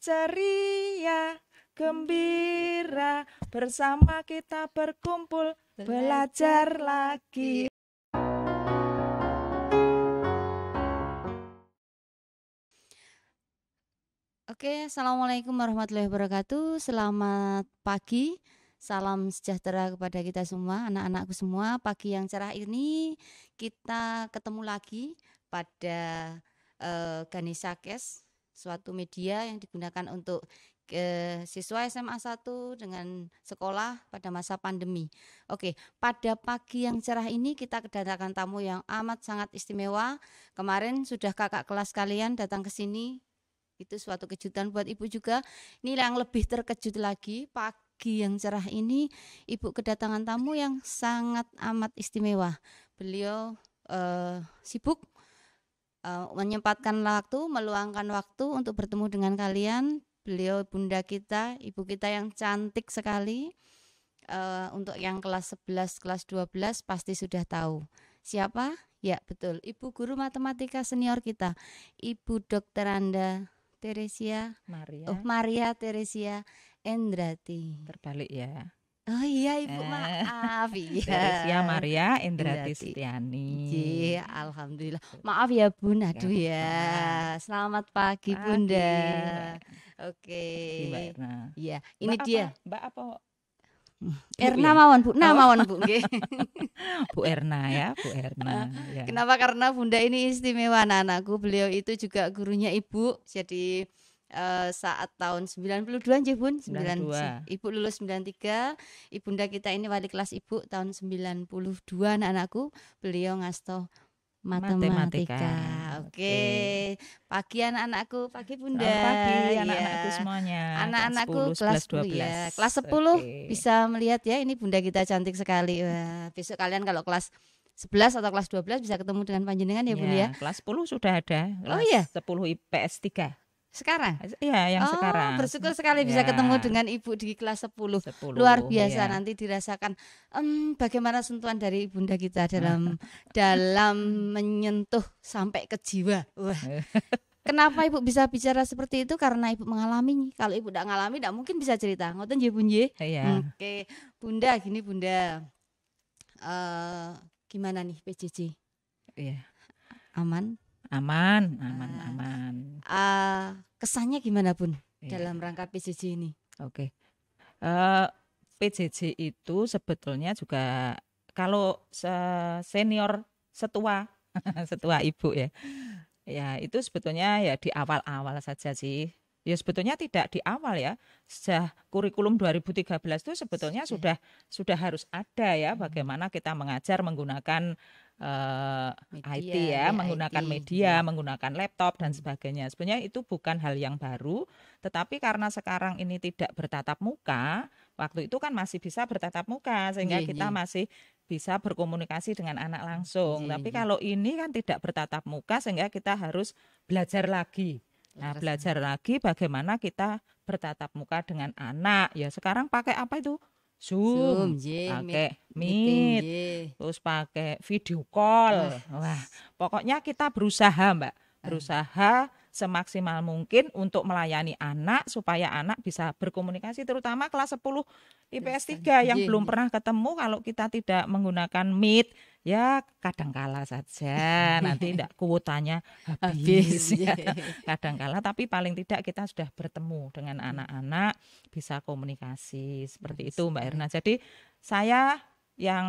ceria, gembira, bersama kita berkumpul, belajar lagi. Oke, Assalamualaikum warahmatullahi wabarakatuh. Selamat pagi, salam sejahtera kepada kita semua, anak-anakku semua. Pagi yang cerah ini kita ketemu lagi pada Ganesha Cash, suatu media yang digunakan untuk siswa SMA 1 dengan sekolah pada masa pandemi. Oke, pada pagi yang cerah ini kita kedatangan tamu yang amat sangat istimewa. Kemarin sudah kakak kelas kalian datang ke sini. Itu suatu kejutan buat Ibu juga. Ini yang lebih terkejut lagi, pagi yang cerah ini Ibu kedatangan tamu yang sangat amat istimewa. Beliau sibuk menyempatkan waktu, meluangkan waktu untuk bertemu dengan kalian. Beliau bunda kita, ibu kita yang cantik sekali. Untuk yang kelas 11, kelas 12 pasti sudah tahu. Siapa? Ya betul, Ibu Guru Matematika senior kita, Ibu Dr. Anda Teresia Maria Teresia Endrati. Terbalik ya. Oh iya Ibu, maaf ya. Teresia Maria Endrati Setiani. Alhamdulillah. Maaf ya Bun, aduh ya. Selamat pagi Bunda. Oke. Mbak Erna. Iya, ini dia. Mbak apa? Erna mawon Bu, mawon Bu nggih. Bu Erna ya, Bu Erna. Ya. Kenapa? Karena Bunda ini istimewa anak-anakku. Beliau itu juga gurunya Ibu. Jadi saat tahun 92 nggih Bun, 92. Ibu lulus 93. Ibunda kita ini wali kelas Ibu tahun 92 anak-anakku. Beliau ngasto matematika. Oke. Pagi anak-anakku, pagi Bunda. Selamat pagi anak-anakku semuanya. Anak-anakku kelas 10 12. ya. Kelas 10 bisa melihat ya, ini Bunda kita cantik sekali. Wah, besok kalian kalau kelas 11 atau kelas 12 bisa ketemu dengan panjenengan ya Bun ya. Kelas 10 sudah ada. Kelas 10 IPS 3. Sekarang? Iya, yang sekarang. Bersyukur sekali bisa ketemu dengan Ibu di kelas 10. Luar biasa, nanti dirasakan bagaimana sentuhan dari Bunda kita dalam menyentuh sampai ke jiwa. Wah. Kenapa Ibu bisa bicara seperti itu? Karena Ibu mengalami. Kalau Ibu tidak ngalami, tidak mungkin bisa cerita. Ngoten nggih Bun nggih? Iya. Oke, Bunda gini Bunda. Gimana nih PJJ? Iya. Aman. Kesannya gimana Bun dalam rangka PJJ ini? Oke. PJJ itu sebetulnya juga kalau senior setua Ibu ya. Ya, itu sebetulnya ya di awal-awal saja sih. Ya sebetulnya tidak di awal ya. Sejak kurikulum 2013 itu sebetulnya sudah harus ada ya bagaimana kita mengajar menggunakan IT ya, menggunakan media, menggunakan laptop dan sebagainya. Sebenarnya itu bukan hal yang baru, tetapi karena sekarang ini tidak bertatap muka, waktu itu kan masih bisa bertatap muka sehingga kita masih bisa berkomunikasi dengan anak langsung. Tapi kalau ini kan tidak bertatap muka sehingga kita harus belajar lagi. Nah, belajar lagi bagaimana kita bertatap muka dengan anak. Ya sekarang pakai apa itu? Zoom, pakai Meet, terus pakai video call. Wah, pokoknya kita berusaha Mbak, berusaha semaksimal mungkin untuk melayani anak supaya anak bisa berkomunikasi, terutama kelas 10 IPS 3 yang belum pernah ketemu. Kalau kita tidak menggunakan Meet, ya kadangkala saja nanti tidak kuotanya habis ya. Kadangkala, tapi paling tidak kita sudah bertemu dengan anak-anak, bisa komunikasi seperti itu Mbak Erna. Jadi saya yang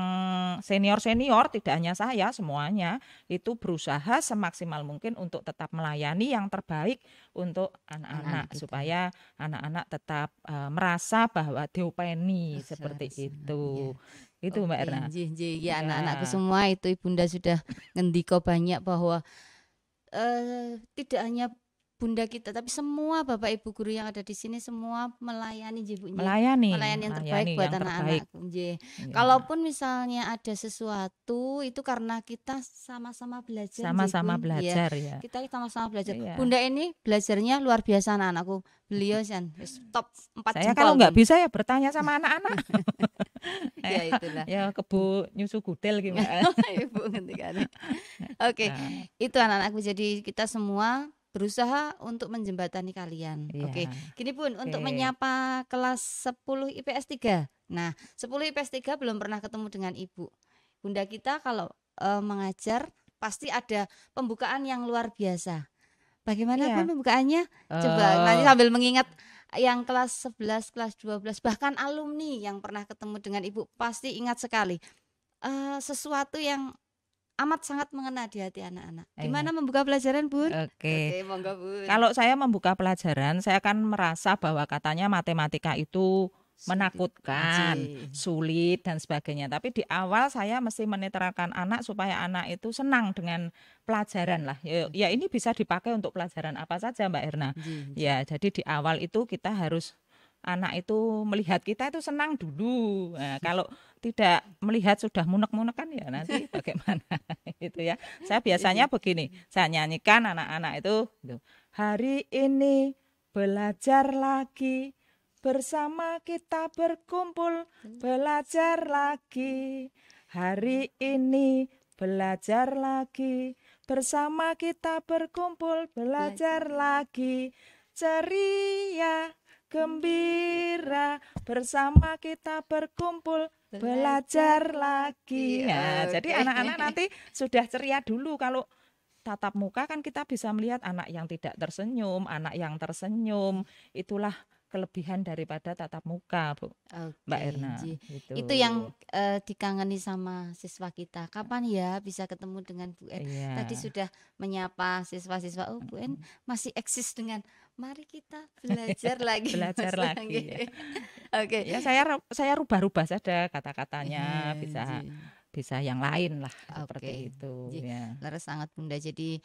senior tidak hanya saya, semuanya itu berusaha semaksimal mungkin untuk tetap melayani yang terbaik untuk anak-anak supaya anak-anak tetap merasa bahwa diopeni seperti itu. Itu Mbak Erna. Ya, anak-anakku semua itu Ibunda sudah ngendiko banyak bahwa tidak hanya Bunda kita, tapi semua Bapak Ibu guru yang ada di sini semua melayani melayani yang terbaik buat anak-anakku. Kalaupun misalnya ada sesuatu itu karena kita sama-sama belajar. Ya. Kita sama-sama belajar. Iya. Bunda ini belajarnya luar biasa anak-anakku. Beliau top 4 Saya kalau nggak bisa ya bertanya sama anak-anak. Ya itulah. Ya kebu nyusu gudel gimana? Ibu ngerti kan. Oke. Itu anak-anakku, jadi kita semua berusaha untuk menjembatani kalian. Oke, Iya. gini Bun, untuk Oke. menyapa kelas 10 IPS 3. Nah, 10 IPS 3 belum pernah ketemu dengan Ibu. Bunda kita kalau mengajar pasti ada pembukaan yang luar biasa. Bagaimana Bun Iya. pembukaannya? Coba nanti sambil mengingat yang kelas 11, kelas 12, bahkan alumni yang pernah ketemu dengan Ibu pasti ingat sekali. Sesuatu yang amat sangat mengena di hati anak-anak. Gimana Iya. membuka pelajaran Bun? Oke. Oke, monggo Bun. Kalau saya membuka pelajaran, saya akan merasa bahwa katanya matematika itu menakutkan, Nggih. sulit dan sebagainya. Tapi di awal saya mesti menetralkan anak supaya anak itu senang dengan pelajaran lah. Ya ini bisa dipakai untuk pelajaran apa saja Mbak Erna. Nggih. Ya, jadi di awal itu kita harus anak itu melihat kita itu senang dulu. Nah, kalau tidak melihat sudah munek-munek kan ya nanti bagaimana itu ya. Saya biasanya begini, saya nyanyikan anak-anak itu gitu. Hari ini belajar lagi, bersama kita berkumpul belajar lagi. Hari ini belajar lagi, bersama kita berkumpul belajar lagi. Ceria, gembira, bersama kita berkumpul belajar lagi. Ya, jadi anak-anak nanti sudah ceria dulu. Kalau tatap muka kan kita bisa melihat anak yang tidak tersenyum, anak yang tersenyum. Itulah kelebihan daripada tatap muka, Bu. Mbak Erna. Gitu. Itu yang dikangeni sama siswa kita. Kapan ya bisa ketemu dengan Bu En? Iya. Tadi sudah menyapa siswa-siswa. Oh, Bu En masih eksis dengan mari kita belajar lagi. Belajar lagi. Ya. Oke. Ya saya rubah-rubah saja kata-katanya, bisa yang lain lah seperti itu. Ya. Laras sangat Bunda. Jadi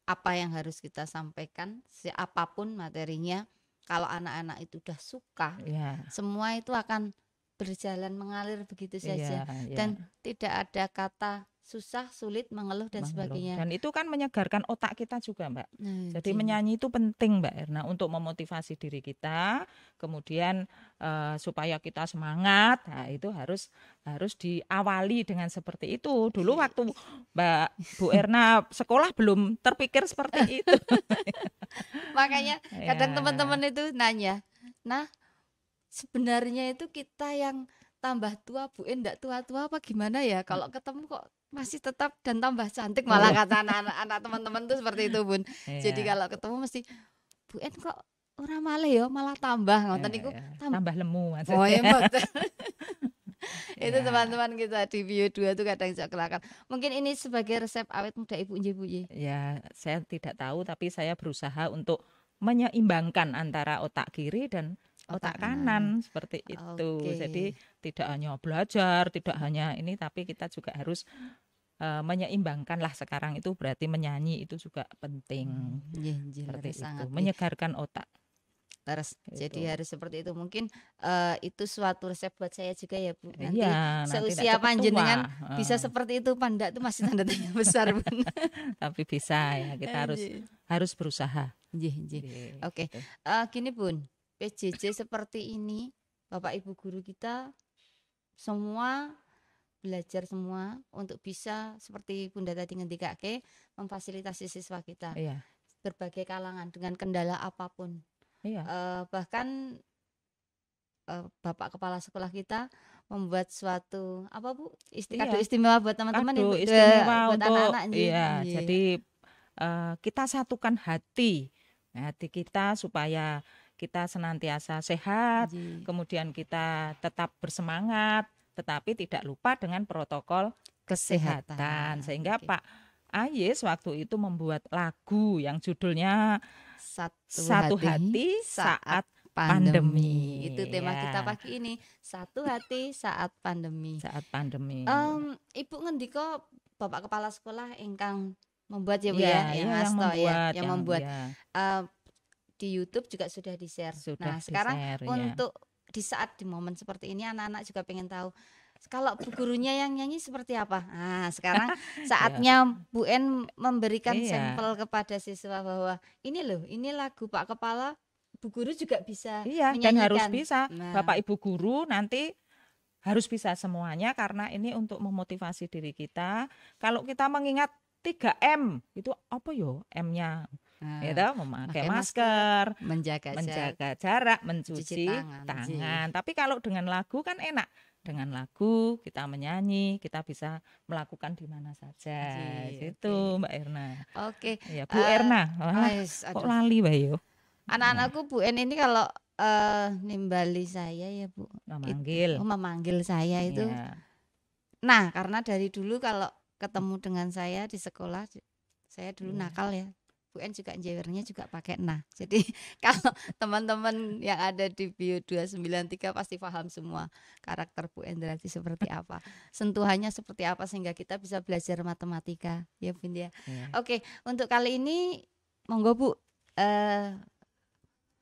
apa yang harus kita sampaikan, apapun materinya, kalau anak-anak itu udah suka, semua itu akan berjalan mengalir begitu saja. Dan tidak ada kata susah, sulit, mengeluh dan sebagainya. Dan itu kan menyegarkan otak kita juga, Mbak. Jadi menyanyi itu penting, Mbak Erna, untuk memotivasi diri kita, kemudian supaya kita semangat. Nah, itu harus diawali dengan seperti itu. Dulu waktu Bu Erna sekolah belum terpikir seperti itu. Makanya kadang teman-teman itu nanya, nah sebenarnya itu kita yang tambah tua, Bu En enggak tua-tua apa gimana ya? Kalau ketemu kok masih tetap dan tambah cantik, malah kata anak-anak teman-teman tuh seperti itu, Bun. Jadi kalau ketemu mesti Bu En kok ora malih ya, malah tambah ngoten niku. Tambah lemu maksudnya. Oh iya betul. Itu teman-teman kita di Bio 2 tuh kadang kelakar. Mungkin ini sebagai resep awet muda Ibu nggih Bu. Ya, saya tidak tahu tapi saya berusaha untuk menyeimbangkan antara otak kiri dan otak kanan seperti itu. Jadi tidak hanya belajar, tidak hanya ini, tapi kita juga harus menyeimbangkan lah. Sekarang itu berarti menyanyi itu juga penting. Seperti itu, menyegarkan otak. Jadi harus seperti itu. Mungkin itu suatu resep buat saya juga ya Bu. Nanti nanti seusia panjenengan bisa seperti itu, pandak itu masih tanda tanya besar Bun. Tapi bisa ya, kita harus berusaha. Oke. Gini Bun, PJJ seperti ini, Bapak Ibu guru kita semua belajar semua untuk bisa seperti Bunda tadi ngendikake memfasilitasi siswa kita. Berbagai kalangan dengan kendala apapun. Bahkan Bapak Kepala Sekolah kita membuat suatu apa Bu? Kado istimewa buat teman-teman Kado istimewa buat untuk anak-anak. Jadi kita satukan hati kita supaya kita senantiasa sehat, kemudian kita tetap bersemangat, tetapi tidak lupa dengan protokol kesehatan. Sehingga Pak Ayes waktu itu membuat lagu yang judulnya Satu Hati Saat Pandemi. Itu tema kita pagi ini, Satu Hati Saat Pandemi. Ibu ngendika Bapak Kepala Sekolah ingkang membuat ya Bu yang membuat di YouTube juga sudah di-share. Nah, sekarang untuk di saat di momen seperti ini anak-anak juga pengen tahu kalau Bu gurunya yang nyanyi seperti apa. Nah, sekarang saatnya Bu En memberikan sampel kepada siswa bahwa ini loh, ini lagu Pak Kepala, Bu guru juga bisa menyanyikan. Dan harus bisa. Bapak Ibu guru nanti harus bisa semuanya karena ini untuk memotivasi diri kita. Kalau kita mengingat 3M. Itu apa yo? M-nya Nah, itu memakai pakai masker, menjaga jarak, menjaga jarak, mencuci mencuci tangan. tangan. Tapi kalau dengan lagu kan enak. Dengan lagu kita menyanyi, kita bisa melakukan di mana saja. Gitu, Oke. Mbak Erna. Oke. Ya, Bu Erna. Walah, kok Aduh. lali Mbak yo. Anak-anakku Bu En ini kalau nimbali saya ya Bu, Memanggil. memanggil saya itu. Ya. Nah, karena dari dulu kalau ketemu dengan saya di sekolah, saya dulu Iya. nakal ya. Bu En juga jewernya juga pakai nah. Jadi kalau teman-teman yang ada di Bio 293 pasti paham semua karakter Bu En berarti seperti apa. Sentuhannya seperti apa sehingga kita bisa belajar matematika ya Bun ya. Iya. Oke, untuk kali ini monggo Bu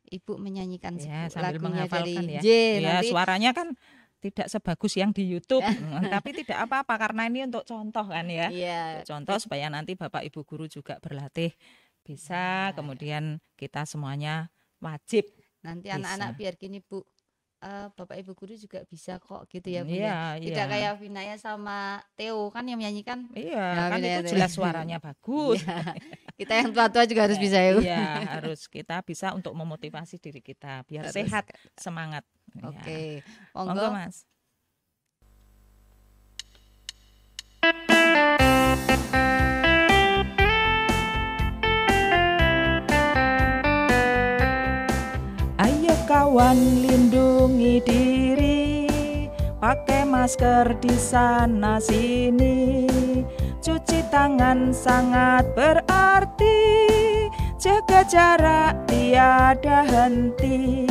Ibu menyanyikan Ya, lagunya sambil dari menghafalkan ya. J. Ya, Nanti suaranya kan tidak sebagus yang di YouTube, tapi tidak apa-apa karena ini untuk contoh kan ya. iya, Untuk contoh supaya nanti Bapak Ibu guru juga berlatih bisa, kemudian kita semuanya wajib nanti bisa. anak-anak biar gini Bu, Bapak Ibu guru juga bisa kok gitu ya Bu Iya, ya. Tidak iya. kayak Vinaya sama Theo kan yang menyanyikan. Iya, Nah, kan Vinaya itu Theo. jelas suaranya bagus. Iya. Kita yang tua-tua juga harus bisa ya Bu. Iya, harus kita bisa untuk memotivasi diri kita biar Harus. sehat, semangat. Oke, Monggo monggo. Mas. Ayo kawan lindungi diri, pakai masker di sana sini, cuci tangan sangat berarti, jaga jarak tiada henti.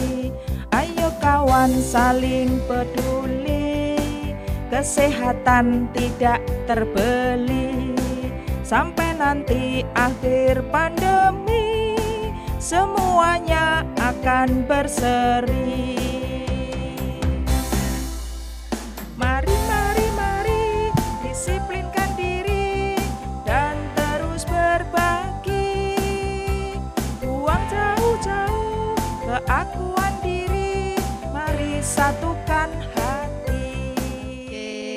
Ayo kawan saling peduli, kesehatan tidak terbeli, sampai nanti akhir pandemi semuanya akan berseri. Mari, mari, mari, disiplinkan diri dan terus berbagi. Buang jauh-jauh keakuan diri, mari satukan hati.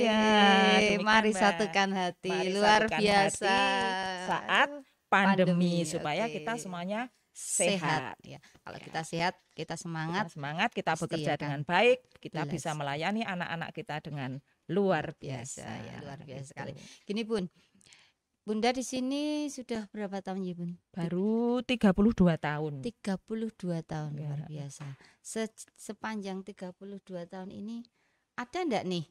Oke, mari Mbak. satukan hati. Mari Luar satukan biasa. hati saat pandemi, supaya oke. kita semuanya sehat. sehat. Ya. Kalau kita sehat, kita semangat. Kita semangat, kita pasti bekerja akan dengan baik, kita jelas. bisa melayani anak-anak kita dengan luar biasa. Ya, luar biasa Gitu. sekali. Gini Bun, Bunda di sini sudah berapa tahun ya Bun? Baru 32 tahun. 32 tahun, Ya. luar biasa. Sepanjang 32 tahun ini ada enggak nih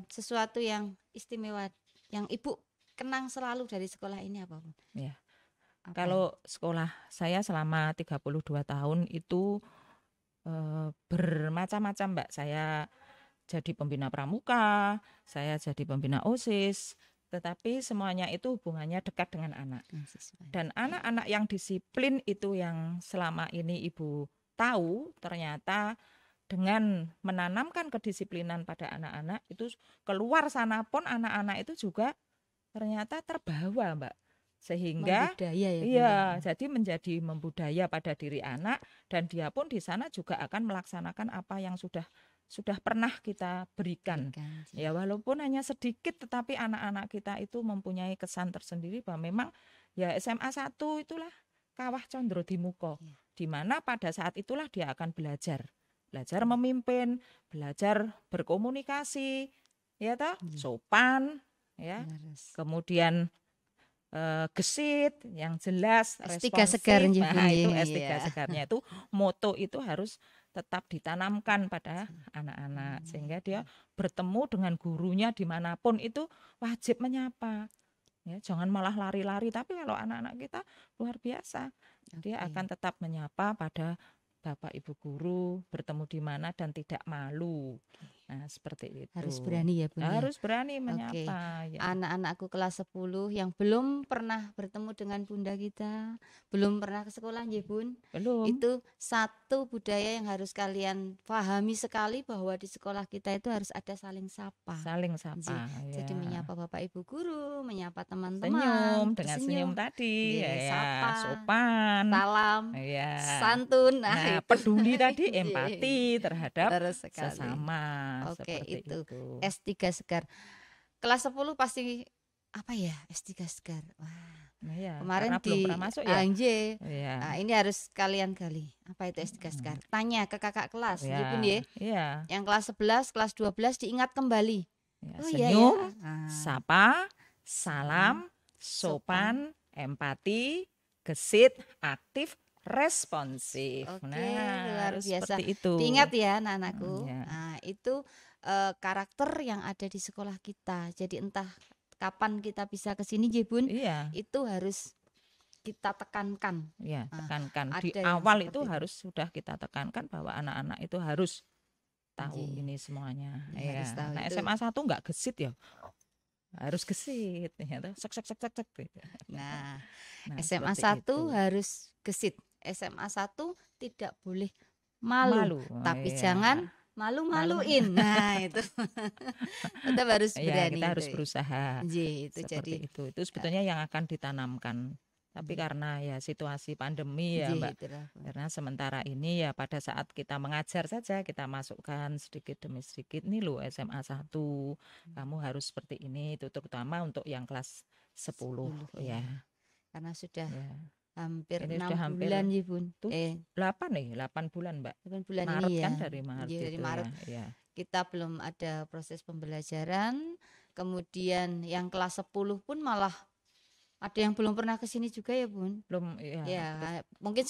sesuatu yang istimewa yang Ibu kenang selalu dari sekolah ini apa Bun? Ya. Apa? Kalau sekolah saya selama 32 tahun itu bermacam-macam Mbak. Saya jadi pembina pramuka, saya jadi pembina OSIS, tetapi semuanya itu hubungannya dekat dengan anak. Dan anak-anak yang disiplin itu yang selama ini Ibu tahu, ternyata dengan menanamkan kedisiplinan pada anak-anak itu keluar sana pun anak-anak itu juga ternyata terbawa Mbak. Sehingga membudaya ya, iya, jadi menjadi membudaya pada diri anak, dan dia pun di sana juga akan melaksanakan apa yang sudah pernah kita berikan. Ya, walaupun hanya sedikit, tetapi anak-anak kita itu mempunyai kesan tersendiri bahwa memang ya SMA 1 itulah kawah condro dimuko, di mana pada saat itulah dia akan belajar memimpin, belajar berkomunikasi, ya toh, sopan, ya, kemudian gesit, yang jelas, S3 responsif. segar. Nah, itu S3 segarnya itu moto itu harus tetap ditanamkan pada anak-anak, sehingga dia bertemu dengan gurunya dimanapun itu wajib menyapa. Ya, jangan malah lari-lari, tapi kalau anak-anak kita luar biasa, dia akan tetap menyapa pada Bapak Ibu guru, bertemu di mana dan tidak malu. Nah, seperti itu. Harus berani ya Bun. Harus berani menyapa. Ya. Anak-anakku kelas 10 yang belum pernah bertemu dengan Bunda kita, belum pernah ke sekolah ya Bun. Belum. Itu satu budaya yang harus kalian pahami sekali, bahwa di sekolah kita itu harus ada saling sapa. Saling sapa. Jadi menyapa Bapak Ibu guru, menyapa teman-teman. Senyum, dengan senyum tadi. Sapa, sopan. Salam. Ya. Santun. Nah, peduli tadi, empati terhadap sesama. Oke, itu. S3 segar. Kelas 10 pasti apa ya, S3 Sekar. Wah, Nah, ya, kemarin karena belum di pernah masuk ya. Anje. Iya. Nah, ini harus kalian gali. Apa itu S3 Sekar? Tanya ke kakak kelas, Ya, nggih Bun nggih. iya. Yang kelas 11, kelas 12 diingat kembali. Ya, Oh iya ya. senyum, Ah, sapa, salam, salam, sopan, empati, gesit, aktif, responsif. Oke, Nah, luar harus biasa. seperti itu. Diingat ya anak-anakku. Ya. Nah, itu karakter yang ada di sekolah kita. Jadi entah kapan kita bisa ke sini, Bun, Iya, itu harus kita tekankan. ya, Nah, tekankan di ada yang awal itu seperti itu. harus sudah kita tekankan bahwa anak-anak itu harus tahu Iya. ini semuanya. Ya, Ya. harus tahu Nah, itu. SMA 1 enggak gesit ya. Harus gesit ya. Sek sek sek sek sek. Nah, Nah, SMA seperti 1 itu. harus gesit. SMA 1 tidak boleh malu, Malu. tapi Iya. jangan malu-maluin. Nah, itu. Kita harus Ya, berani kita harus itu. berusaha. Iya, itu Seperti jadi itu. Itu sebetulnya yang akan ditanamkan. Tapi karena ya situasi pandemi ya, Mbak. itulah. Karena sementara ini ya pada saat kita mengajar saja kita masukkan sedikit demi sedikit nih loh SMA 1 kamu harus seperti ini, itu terutama untuk yang kelas 10 ya. Karena sudah Ya. hampir Ini 6 sudah hampir bulan ya Bun. 8 nih, 8 bulan Mbak. 8 bulan Maret ini ya. kan dari Maret Iya, dari itu Maret. ya. Kita belum ada proses pembelajaran. Kemudian yang kelas 10 pun malah ada yang belum pernah ke sini juga ya Bun. Belum ya. Ya, mungkin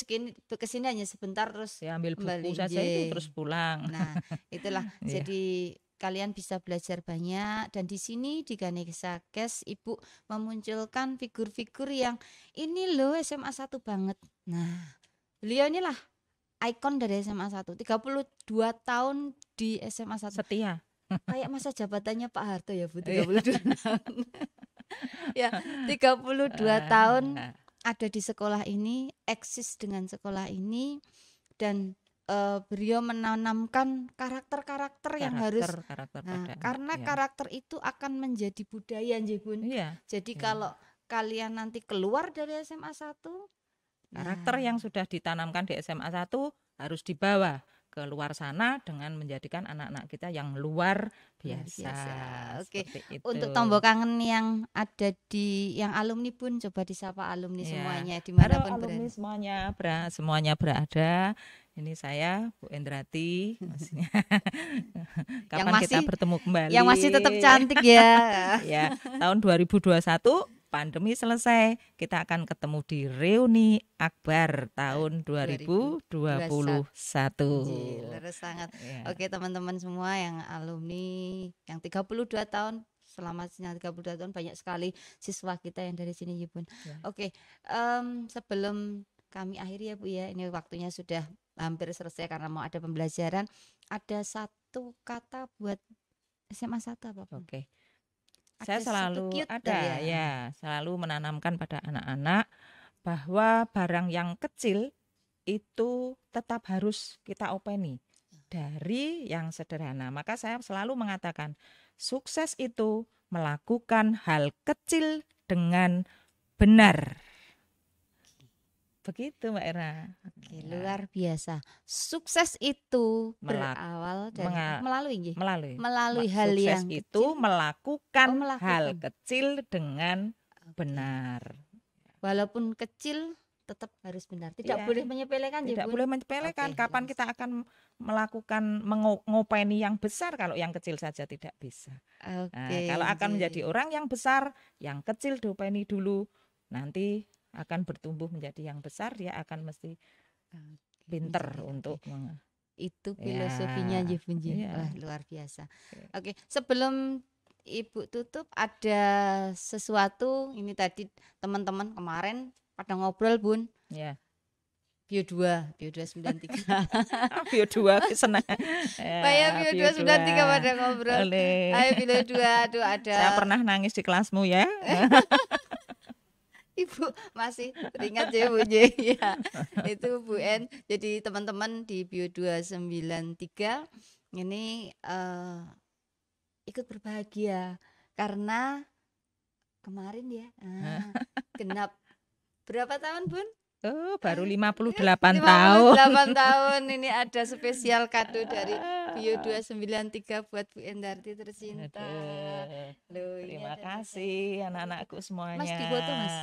kesini hanya sebentar terus ya ambil buku kembali. saja itu terus pulang. Nah, itulah. Ya. Jadi kalian bisa belajar banyak dan di sini di Ganesha Cash Ibu memunculkan figur-figur yang ini loh SMA 1 banget. Nah, beliau inilah ikon dari SMA 1. 32 tahun di SMA 1. Setia. Kayak masa jabatannya Pak Harto ya Bu, 32 tahun. Ya, 32 tahun ada di sekolah ini, eksis dengan sekolah ini dan beliau menanamkan karakter-karakter yang harus karena ya. karakter itu akan menjadi budaya Bun. Iya. Jadi kalau kalian nanti keluar dari SMA 1, karakter yang sudah ditanamkan di SMA 1 harus dibawa ke luar sana dengan menjadikan anak-anak kita yang luar biasa. Oke. Untuk tombol kangen yang ada di yang alumni pun coba disapa alumni semuanya dimanapun berada. Alumni semuanya berada. Ini saya Bu Endrati. Kapan kita bertemu kembali? Yang masih tetap cantik ya. Ya, tahun 2021 pandemi selesai, kita akan ketemu di reuni akbar tahun 2021. Sangat. Ya. Oke, teman-teman semua yang alumni yang 32 tahun, selama 32 tahun banyak sekali siswa kita yang dari sini ya Bun. Ya. Oke, sebelum kami akhiri ya Bu ya, ini waktunya sudah hampir selesai karena mau ada pembelajaran. Ada satu kata buat SMA 1 apa Bun? Oke. Saya selalu selalu menanamkan pada anak-anak bahwa barang yang kecil itu tetap harus kita openi dari yang sederhana. Maka saya selalu mengatakan sukses itu melakukan hal kecil dengan benar. Begitu Mbak Era. Oke, luar biasa. Sukses itu berawal dari melalui hal yang kecil. Itu melakukan hal kecil dengan benar. Walaupun kecil tetap harus benar. Tidak boleh menyepelekan. Tidak boleh menyepelekan. Kapan kita akan melakukan mengopeni yang besar kalau yang kecil saja tidak bisa. Kalau akan menjadi orang yang besar, yang kecil diopeni dulu. Nanti akan bertumbuh menjadi yang besar, dia akan mesti pinter untuk itu filosofinya Bun. Wah, luar biasa. Oke, sebelum Ibu tutup ada sesuatu ini tadi teman-teman kemarin pada ngobrol Bun. Ya. Bio 2 93. Bio 2 senang. Bio 2 93 pada ngobrol. Ayo Bio 2 aduh ada. Saya pernah nangis di kelasmu ya. Ibu masih teringat ya Bu ya. Itu Bu En. Jadi teman-teman di Bio 293 ini ikut berbahagia karena kemarin ya genap berapa tahun Bun? Baru 58 tahun. 58 tahun ini ada spesial kado dari Bio 293 buat Bu Endarti tercinta. Aduh, Loh, ini terima ada kasih anak-anakku Mas semuanya. difoto Mas.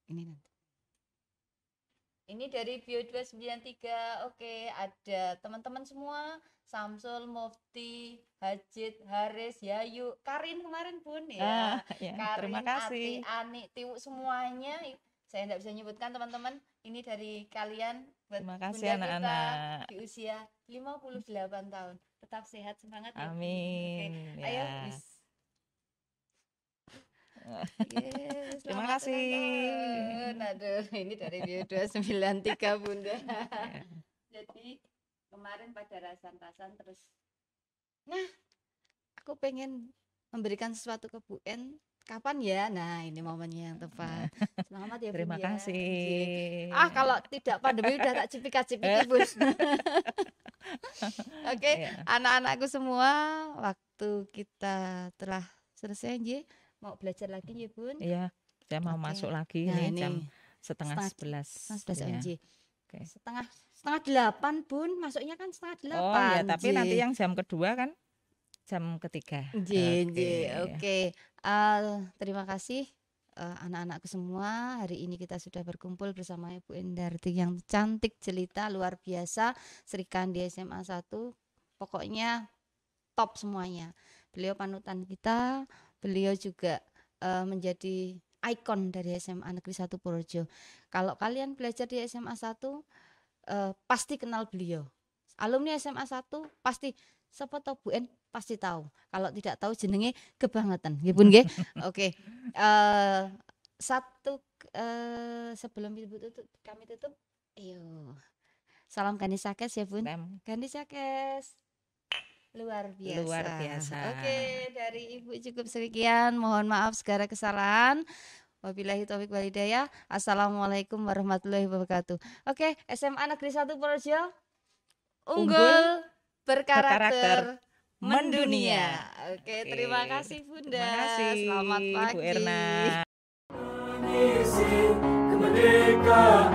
Ini nanti. Ini dari Bio 293. Oke, ada teman-teman semua. Samsul, Mufti, Hajid, Haris, Yayu, Karin kemarin Bun ya. Ya, Karin, terima Ati, kasih. Ani, Tiwu semuanya. Saya tidak bisa nyebutkan teman-teman. Ini dari kalian buat Terima kasih bunda kita anak-anak. di usia 58 tahun. Tetap sehat, semangat ya Bun. Oke, Amin. ayo Ya. bis. Terima Selamat kasih. ulang tahun. Aduh, ini dari Bio 293 Bunda. Jadi kemarin pada rasan-rasan terus. Nah, aku pengen memberikan sesuatu ke Bu En. Kapan ya? Nah, ini momennya yang tepat. Selamat ya Terima Bun ya. kasih. Kalau tidak pandemi udah tak cipika-cipiki Bun. Oke, Ya. anak-anakku semua, waktu kita telah selesai nggih. Mau belajar lagi ya Bun? Iya, saya mau Oke. masuk lagi Nah, nih ini jam setengah 11. Setengah 11 Ya. nggih. Oke. Setengah 8 Bun, masuknya kan setengah 8. Oh ya, tapi nanti yang jam kedua kan jam ketiga. Oke. Terima kasih anak-anakku semua. Hari ini kita sudah berkumpul bersama Ibu Endarti yang cantik jelita luar biasa, Sri Kandi SMA 1. Pokoknya top semuanya. Beliau panutan kita, beliau juga menjadi ikon dari SMA Negeri 1 Purworejo. Kalau kalian belajar di SMA 1 pasti kenal beliau. Alumni SMA 1 pasti siapa tahu Bu En pasti tahu. Kalau tidak tahu jenenge kebangetan, nggih Bun nggih. Oke. Sebelum kami tutup, ayo. Salam Ganesakes ya Bun. Ganesakes. Luar biasa. Oke, dari Ibu cukup sekian. Mohon maaf segala kesalahan. Wabillahi taufiq wal hidayah. Assalamualaikum warahmatullahi wabarakatuh. Oke, SMA Negeri 1 Purworejo unggul berkarakter mendunia. Oke, terima kasih Bunda. Terima kasih, Selamat pagi Bu Erna. Mengisi kemerdekaan